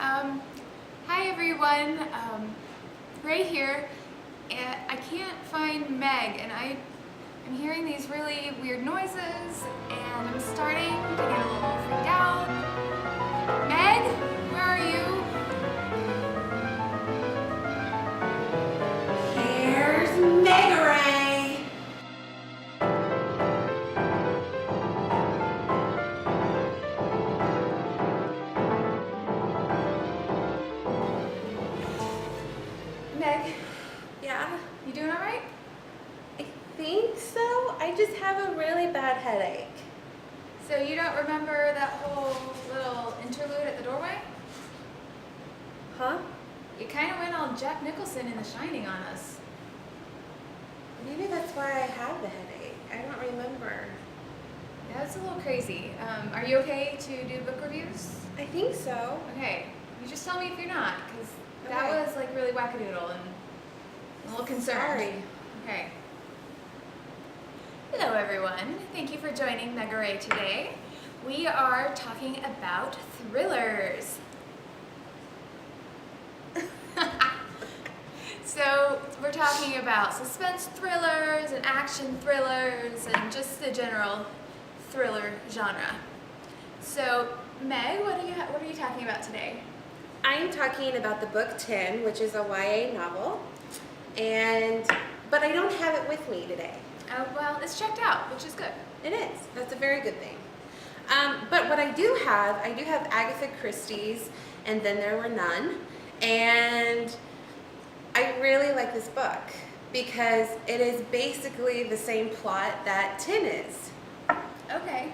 Hi everyone, Ray here, and I can't find Meg, and I'm hearing these really weird noises, and I'm starting to get a little freaked out. Meg, where are you? Here's MEG-A-RAE. Meg, Yeah, you doing alright? I think so. I just have a really bad headache. So you don't remember that whole little interlude at the doorway? Huh? You kind of went all Jack Nicholson in The Shining on us. Maybe that's why I have the headache. I don't remember. Yeah, it's a little crazy. Are you okay to do book reviews? I think so. Okay, you just tell me if you're not, because that Okay. was like really wackadoodle and I'm a little concerned. Sorry. Okay. Hello everyone, thank you for joining MEG-A-RAE today. We are talking about thrillers. So we're talking about suspense thrillers and action thrillers and just the general thriller genre. So Meg, what are you talking about today? I'm talking about the book 10, which is a YA novel, but I don't have it with me today. Well, it's checked out, which is good. It is. That's a very good thing. But what I do have Agatha Christie's And Then There Were None. And I really like this book because it is basically the same plot that 10 is. Okay.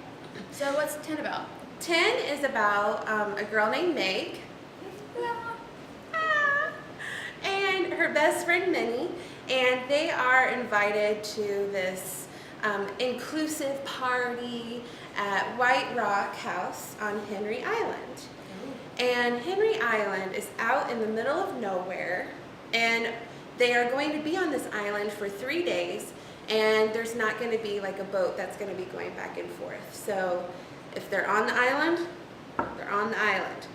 So what's 10 about? 10 is about a girl named Meg and her best friend Minnie, and they are invited to this inclusive party at White Rock House on Henry Island. And Henry Island is out in the middle of nowhere, and they are going to be on this island for 3 days, and there's not going to be like a boat that's going to be going back and forth. So if they're on the island, they're on the island.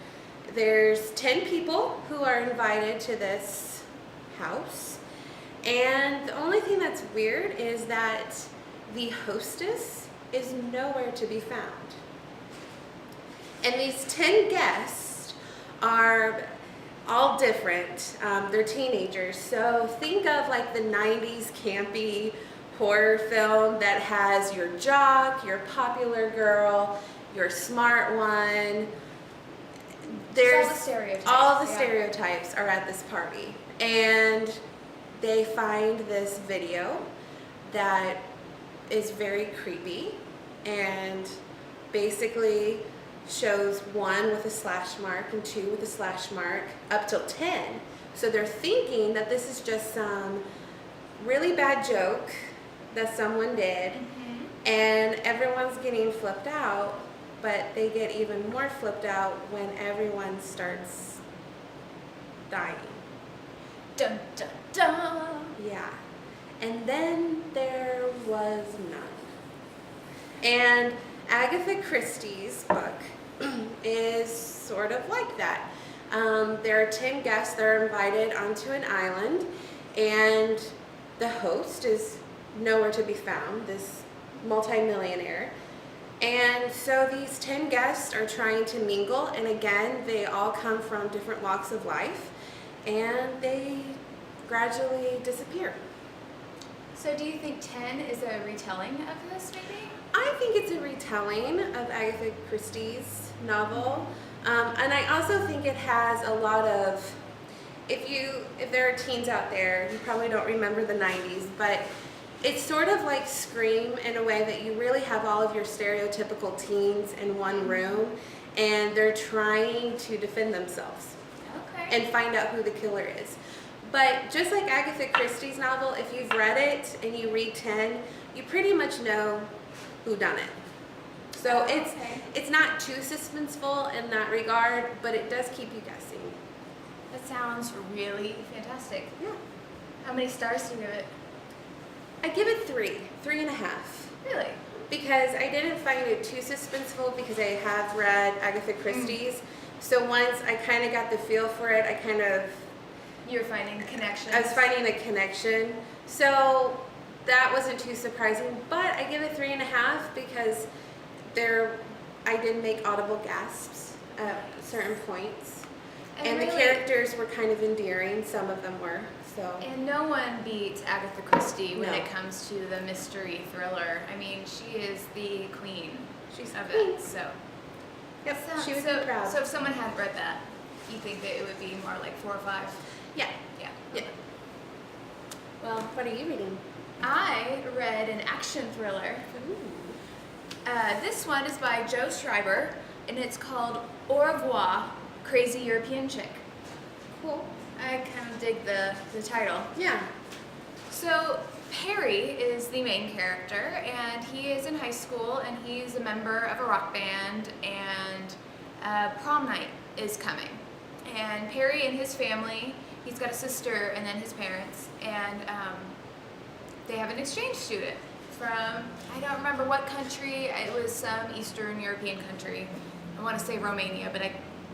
There's 10 people who are invited to this house, and the only thing that's weird is that the hostess is nowhere to be found. And these 10 guests are all different. They're teenagers, so think of like the 90s campy horror film that has your jock, your popular girl, your smart one. There's all the stereotypes. all the stereotypes are at this party, and they find this video that is very creepy and basically shows 1 with a slash mark and 2 with a slash mark up till 10. So they're thinking that this is just some really bad joke that someone did, and everyone's getting flipped out, but they get even more flipped out when everyone starts dying. Dun dun dun! Yeah. And then there was none. And Agatha Christie's book is sort of like that. There are 10 guests that are invited onto an island, and the host is nowhere to be found, this multimillionaire. And so these 10 guests are trying to mingle, and again, they all come from different walks of life, and they gradually disappear. So do you think 10 is a retelling of this, maybe? I think it's a retelling of Agatha Christie's novel, and I also think it has a lot of, if there are teens out there, you probably don't remember the 90s, but it's sort of like Scream in a way that you really have all of your stereotypical teens in one room, and they're trying to defend themselves and find out who the killer is. But just like Agatha Christie's novel, if you've read it and you read 10, you pretty much know who done it. So it's not too suspenseful in that regard, but it does keep you guessing. That sounds really fantastic. Yeah. How many stars do you give it? I give it 3.5. Really? Because I didn't find it too suspenseful because I have read Agatha Christie's. So once I kind of got the feel for it, You're finding connections. I was finding a connection. So that wasn't too surprising, but I give it 3.5 because I did make audible gasps at certain points. And the characters were kind of endearing, some of them were. So. And no one beats Agatha Christie when No. it comes to the mystery thriller. I mean, she is the queen She's of the queen. it. So, Yep, she would be proud. So if someone had read that, you think that it would be more like 4 or 5? Yeah. Yeah. Yeah. Well, What are you reading? I read an action thriller. Ooh. This one is by Joe Schreiber, and it's called Au revoir, Crazy European Chick. Cool. I kind of dig the title. Yeah. So Perry is the main character, and he is in high school, and he's a member of a rock band, and prom night is coming. And Perry and his family, he's got a sister and then his parents, and they have an exchange student from, I don't remember what country, it was some Eastern European country. I want to say Romania, but I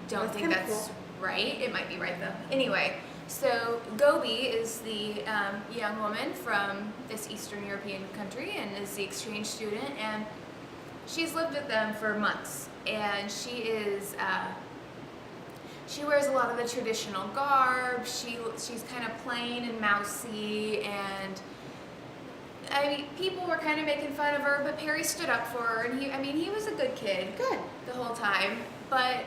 don't That's think kinda that's cool. right. It might be right though. Anyway, so Gobi is the young woman from this Eastern European country and is the exchange student, and she's lived with them for months, and she wears a lot of the traditional garb. She's kind of plain and mousy, and I mean, people were kind of making fun of her, but Perry stood up for her, and he was a good kid. Good. The whole time. But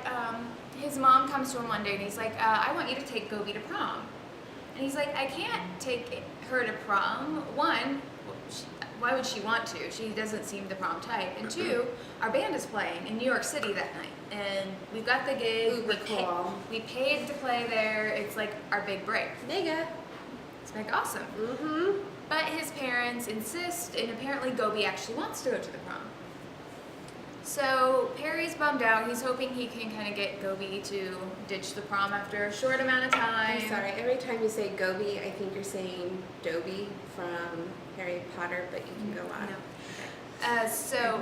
his mom comes to him one day and he's like, I want you to take Gobi to prom. And he's like, I can't take her to prom. One, why would she want to? She doesn't seem the prom type. And two, our band is playing in New York City that night. And we've got the gig. Uber cool. We paid to play there. It's like our big break. Mega. It's like awesome. Mm-hmm. But his parents insist, and apparently Gobi actually wants to go to the prom. So Perry's bummed out. He's hoping he can kind of get Gobi to ditch the prom after a short amount of time. I'm sorry, every time you say Gobi, I think you're saying Dobby from Harry Potter, but you can go on. No. So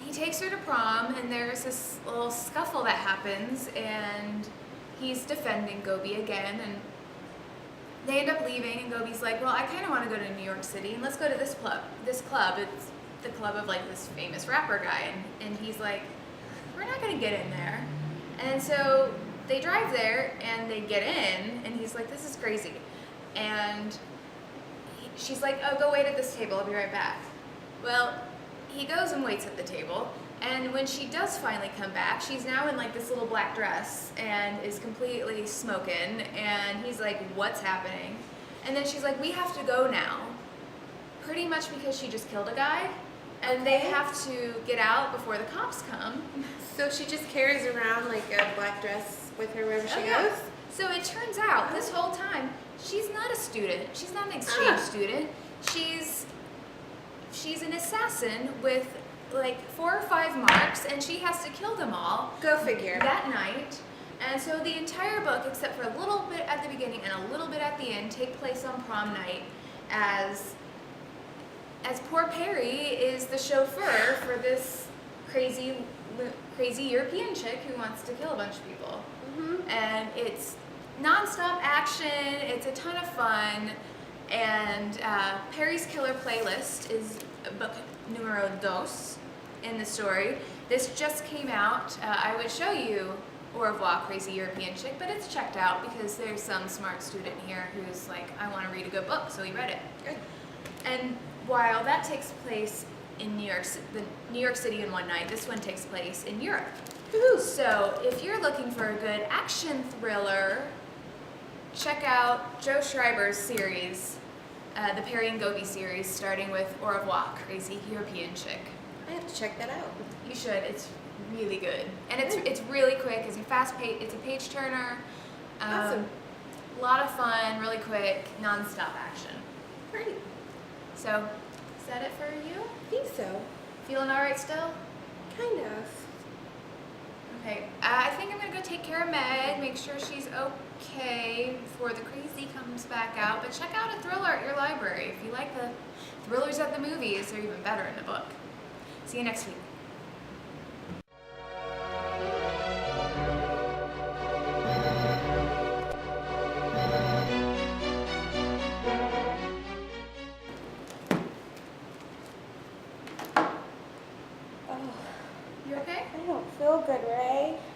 he takes her to prom, and there's this little scuffle that happens, and he's defending Gobi again, and they end up leaving, and Gobi's like, well, I kind of want to go to New York City, and let's go to this club. It's the club of like this famous rapper guy, and he's like, we're not going to get in there. And so they drive there, and they get in, and he's like, this is crazy. And she's like, oh, go wait at this table, I'll be right back. Well, he goes and waits at the table, and when she does finally come back, she's now in like this little black dress and is completely smoking, and he's like, what's happening? And then she's like, we have to go now, pretty much because she just killed a guy, and they have to get out before the cops come. So she just carries around like a black dress with her wherever she yeah. goes? So it turns out this whole time, she's not a student, she's not an exchange student, she's an assassin with like 4 or 5 marks, and she has to kill them all. Go figure. That night. And so the entire book, except for a little bit at the beginning and a little bit at the end, take place on prom night as poor Perry is the chauffeur for this crazy European chick who wants to kill a bunch of people. Mm-hmm. And it's nonstop action, it's a ton of fun, and Perry's killer playlist is book numero 2 in the story. This just came out. I would show you Au revoir, Crazy European Chick, but it's checked out because there's some smart student here who's like, I want to read a good book, so he read it. Good. And while that takes place in New York City in one night, this one takes place in Europe. Woo-hoo. So if you're looking for a good action thriller, check out Joe Schreiber's series, the Perry and Gobi series, starting with Au revoir, Crazy European Chick. I have to check that out. You should. It's really good, and it's really quick. It's a fast pace. It's a page turner. Awesome. A lot of fun, really quick, non-stop action. Great. So, is that it for you? I think so. Feeling all right still? Kind of. Okay. I think I'm gonna go take care of Meg. Make sure she's okay before the crazy comes back out. But check out a thriller at your library if you like the thrillers at the movies. They're even better in the book. See you next week. Feel good, Rae.